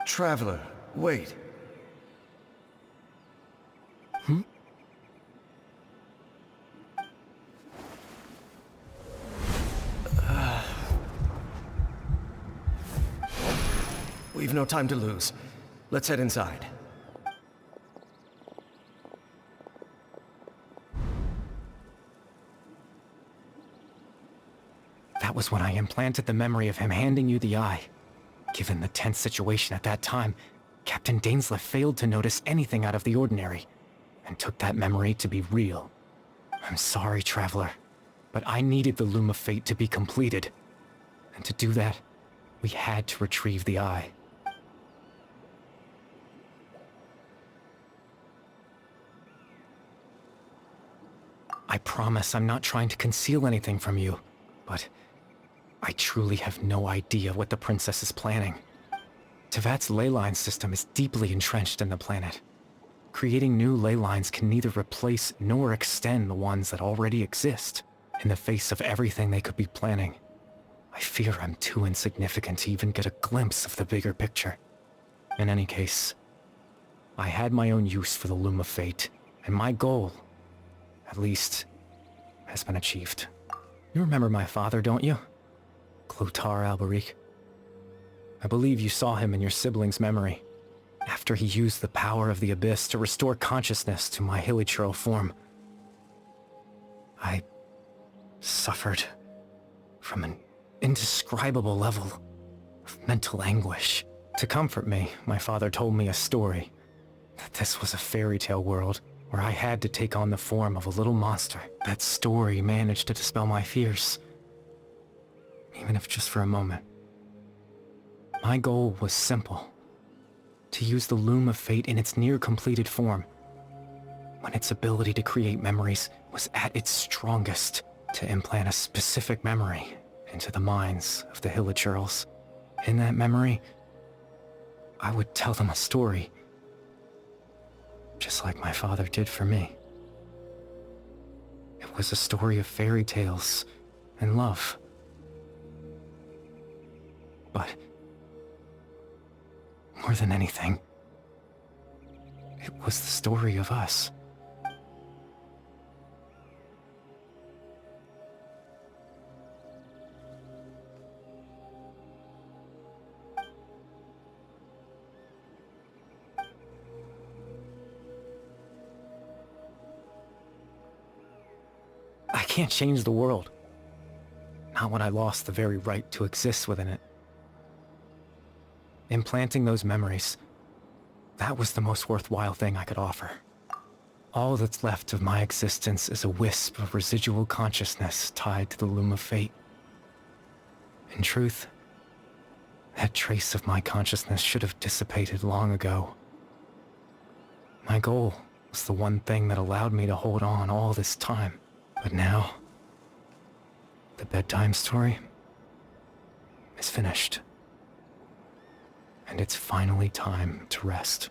Traveler, wait. We've no time to lose. Let's head inside. That was when I implanted the memory of him handing you the eye. Given the tense situation at that time, Captain Dainsleif failed to notice anything out of the ordinary, and took that memory to be real. I'm sorry, Traveler, but I needed the Loom of Fate to be completed. And to do that, we had to retrieve the eye. I promise I'm not trying to conceal anything from you, but I truly have no idea what the princess is planning. Tevat's ley line system is deeply entrenched in the planet. Creating new ley lines can neither replace nor extend the ones that already exist. In the face of everything they could be planning, I fear I'm too insignificant to even get a glimpse of the bigger picture. In any case, I had my own use for the Loom of Fate, and my goal, at least, has been achieved. You remember my father, don't you? Clotar Alberic. I believe you saw him in your sibling's memory. After he used the power of the Abyss to restore consciousness to my hilichurl form, I suffered from an indescribable level of mental anguish. To comfort me, my father told me a story, that this was a fairy tale world where I had to take on the form of a little monster. That story managed to dispel my fears, even if just for a moment. My goal was simple. To use the Loom of Fate in its near-completed form, when its ability to create memories was at its strongest, to implant a specific memory into the minds of the Hilichurls. In that memory, I would tell them a story, just like my father did for me. It was a story of fairy tales and love. But more than anything, it was the story of us. I can't change the world. Not when I lost the very right to exist within it. Implanting those memories, that was the most worthwhile thing I could offer. All that's left of my existence is a wisp of residual consciousness tied to the Loom of Fate. In truth, that trace of my consciousness should have dissipated long ago. My goal was the one thing that allowed me to hold on all this time. But now, the bedtime story is finished. And it's finally time to rest.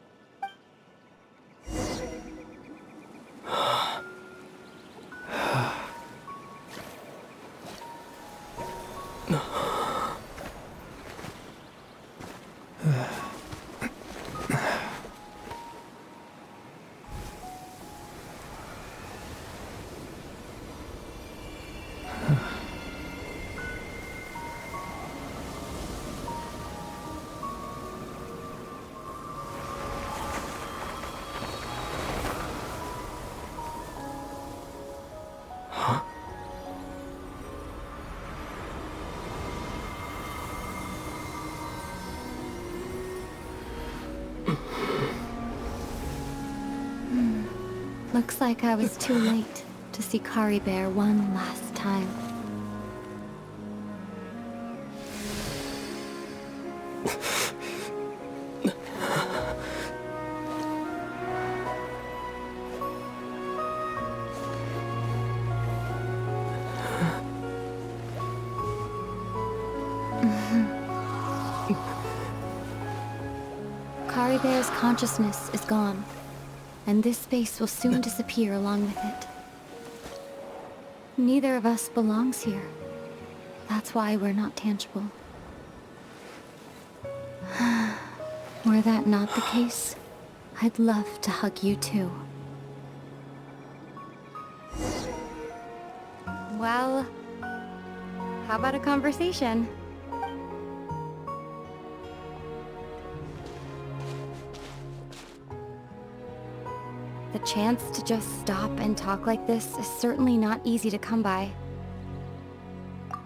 Looks like I was too late to see Kari Bear one last time. Kari Bear's consciousness is gone, and this space will soon disappear along with it. Neither of us belongs here. That's why we're not tangible. Were that not the case, I'd love to hug you too. Well, how about a conversation? The chance to just stop and talk like this is certainly not easy to come by.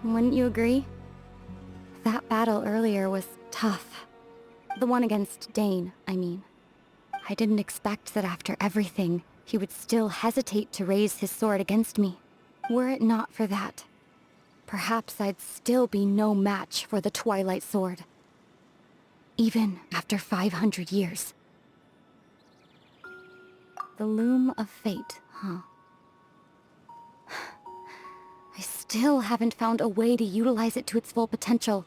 Wouldn't you agree? That battle earlier was tough. The one against Dane, I mean. I didn't expect that after everything, he would still hesitate to raise his sword against me. Were it not for that, perhaps I'd still be no match for the Twilight Sword. Even after 500 years. The Loom of Fate, huh? I still haven't found a way to utilize it to its full potential.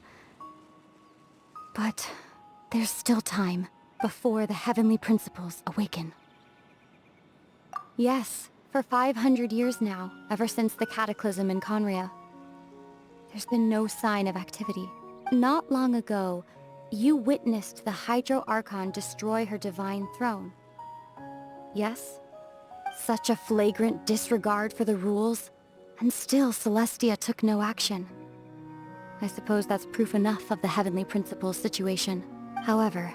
But there's still time before the heavenly principles awaken. Yes, for 500 years now, ever since the cataclysm in Conria, there's been no sign of activity. Not long ago, you witnessed the Hydro Archon destroy her divine throne. Yes? Such a flagrant disregard for the rules, and still Celestia took no action. I suppose that's proof enough of the Heavenly Principles situation. However,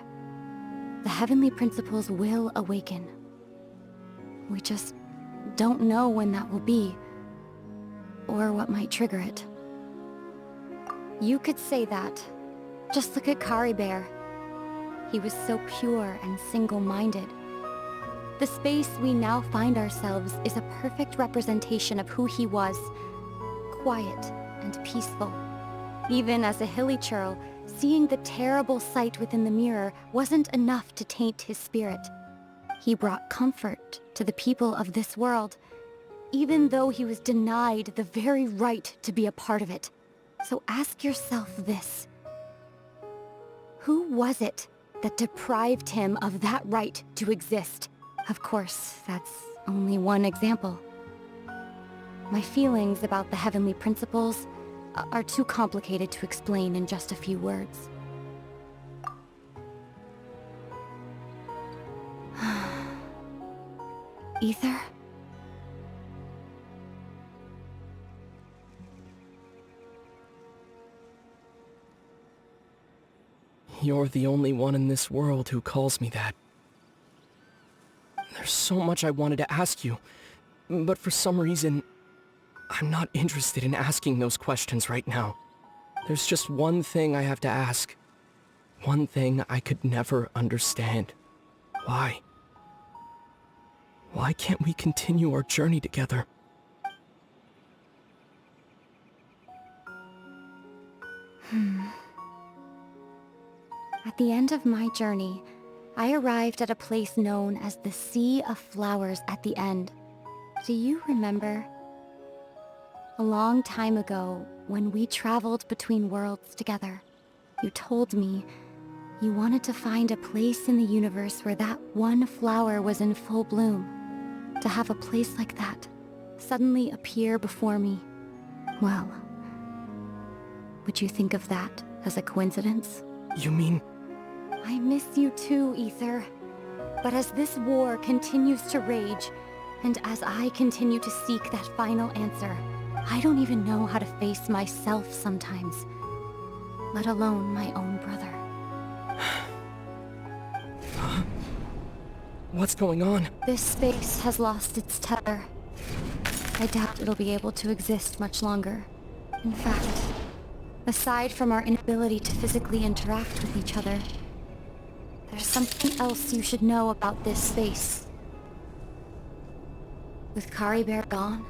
the Heavenly Principles will awaken. We just don't know when that will be, or what might trigger it. You could say that. Just look at Kari Bear. He was so pure and single-minded. The space we now find ourselves is a perfect representation of who he was. Quiet and peaceful. Even as a Hilichurl, seeing the terrible sight within the mirror wasn't enough to taint his spirit. He brought comfort to the people of this world, even though he was denied the very right to be a part of it. So ask yourself this. Who was it that deprived him of that right to exist? Of course, that's only one example. My feelings about the heavenly principles are too complicated to explain in just a few words. Aether? You're the only one in this world who calls me that. There's so much I wanted to ask you, but for some reason, I'm not interested in asking those questions right now. There's just one thing I have to ask. One thing I could never understand. Why? Why can't we continue our journey together? At the end of my journey, I arrived at a place known as the Sea of Flowers at the end. Do you remember? A long time ago, when we traveled between worlds together, you told me you wanted to find a place in the universe where that one flower was in full bloom. To have a place like that suddenly appear before me, well, would you think of that as a coincidence? You mean... I miss you too, Aether. But as this war continues to rage, and as I continue to seek that final answer, I don't even know how to face myself sometimes, let alone my own brother. What's going on? This space has lost its tether. I doubt it'll be able to exist much longer. In fact, aside from our inability to physically interact with each other, there's something else you should know about this space. With Kari Bear gone,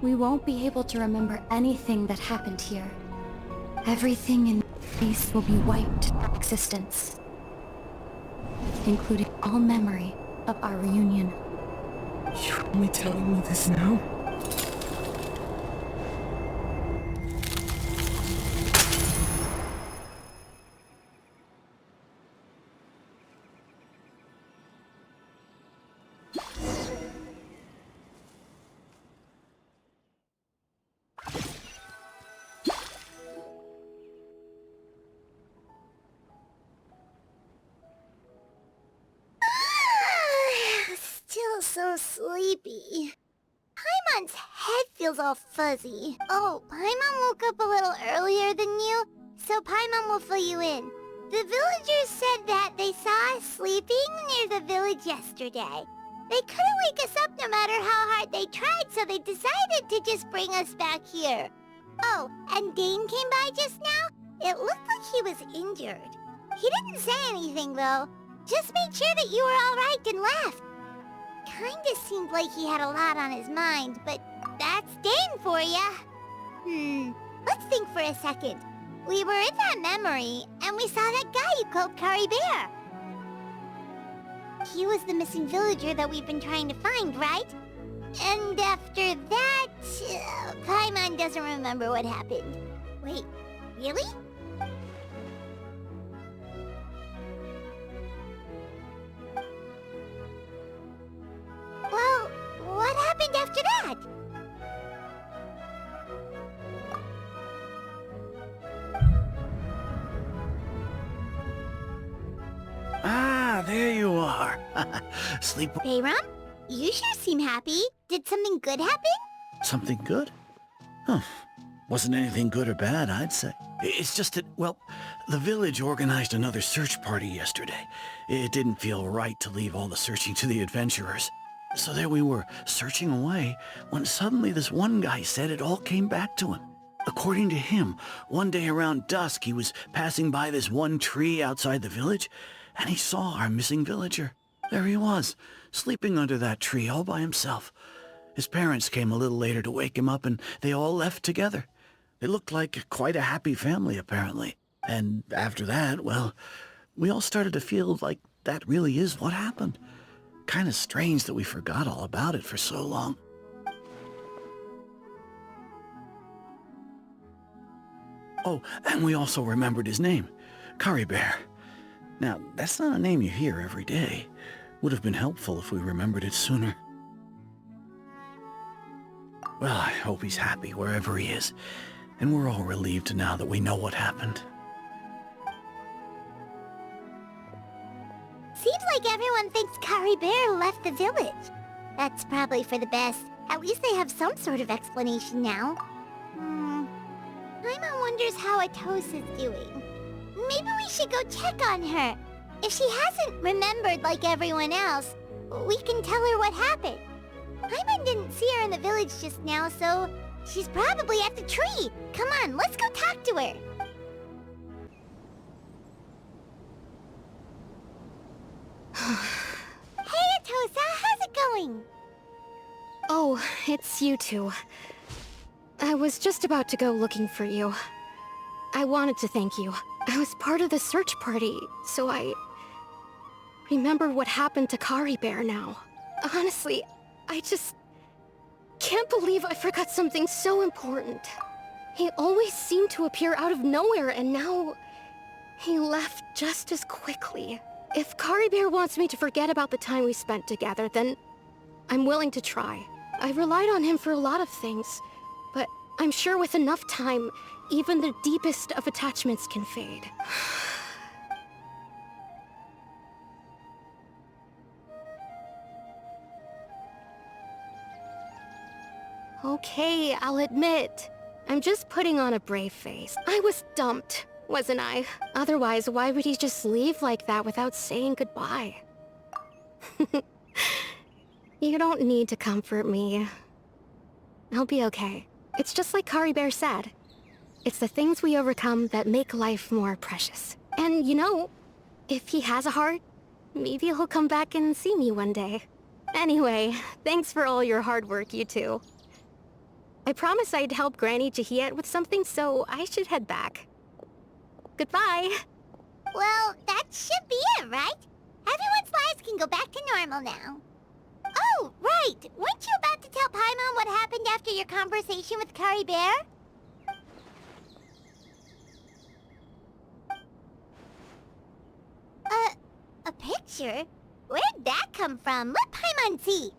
we won't be able to remember anything that happened here. Everything in space will be wiped from existence, including all memory of our reunion. You're only telling me this now? Still so sleepy. Paimon's head feels all fuzzy. Oh, Paimon woke up a little earlier than you, so Paimon will fill you in. The villagers said that they saw us sleeping near the village yesterday. They couldn't wake us up no matter how hard they tried, so they decided to just bring us back here. Oh, and Dane came by just now. It looked like he was injured. He didn't say anything, though. Just made sure that you were all right and left. Kinda seemed like he had a lot on his mind, but that's Dane for ya. Let's think for a second. We were in that memory, and we saw that guy you called Kari Bear. He was the missing villager that we've been trying to find, right? And after that, Paimon doesn't remember what happened. Wait, really? Well, what happened after that? Ah, there you are. Sleep... Bayram? You sure seem happy. Did something good happen? Something good? Huh. Wasn't anything good or bad, I'd say. It's just that, well, the village organized another search party yesterday. It didn't feel right to leave all the searching to the adventurers. So there we were, searching away, when suddenly this one guy said it all came back to him. According to him, one day around dusk he was passing by this one tree outside the village, and he saw our missing villager. There he was, sleeping under that tree all by himself. His parents came a little later to wake him up, and they all left together. They looked like quite a happy family, apparently. And after that, well, we all started to feel like that really is what happened. Kinda strange that we forgot all about it for so long. Oh, and we also remembered his name, Curry Bear. Now, that's not a name you hear every day. Would have been helpful if we remembered it sooner. Well, I hope he's happy wherever he is, and we're all relieved now that we know what happened. Seems like everyone thinks Curry Bear left the village. That's probably for the best. At least they have some sort of explanation now. Paimon wonders how Atosa's doing. Maybe we should go check on her. If she hasn't remembered like everyone else, we can tell her what happened. Paimon didn't see her in the village just now, so she's probably at the tree. Come on, let's go talk to her. Hey, Atosa, how's it going? Oh, it's you two. I was just about to go looking for you. I wanted to thank you. I was part of the search party, so I remember what happened to Curry Bear now. Honestly, I just can't believe I forgot something so important. He always seemed to appear out of nowhere, and now he left just as quickly. If Curry Bear wants me to forget about the time we spent together, then I'm willing to try. I relied on him for a lot of things, but I'm sure with enough time, even the deepest of attachments can fade. Okay, I'll admit. I'm just putting on a brave face. I was dumped, wasn't I? Otherwise, why would he just leave like that without saying goodbye? You don't need to comfort me. I'll be okay. It's just like Curry Bear said. It's the things we overcome that make life more precious. And you know, if he has a heart, maybe he'll come back and see me one day. Anyway, thanks for all your hard work, you two. I promised I'd help Granny Jahiet with something, so I should head back. Goodbye! Well, that should be it, right? Everyone's lives can go back to normal now. Oh, right! Weren't you about to tell Paimon what happened after your conversation with Curry Bear? A picture? Where'd that come from? Let Paimon see.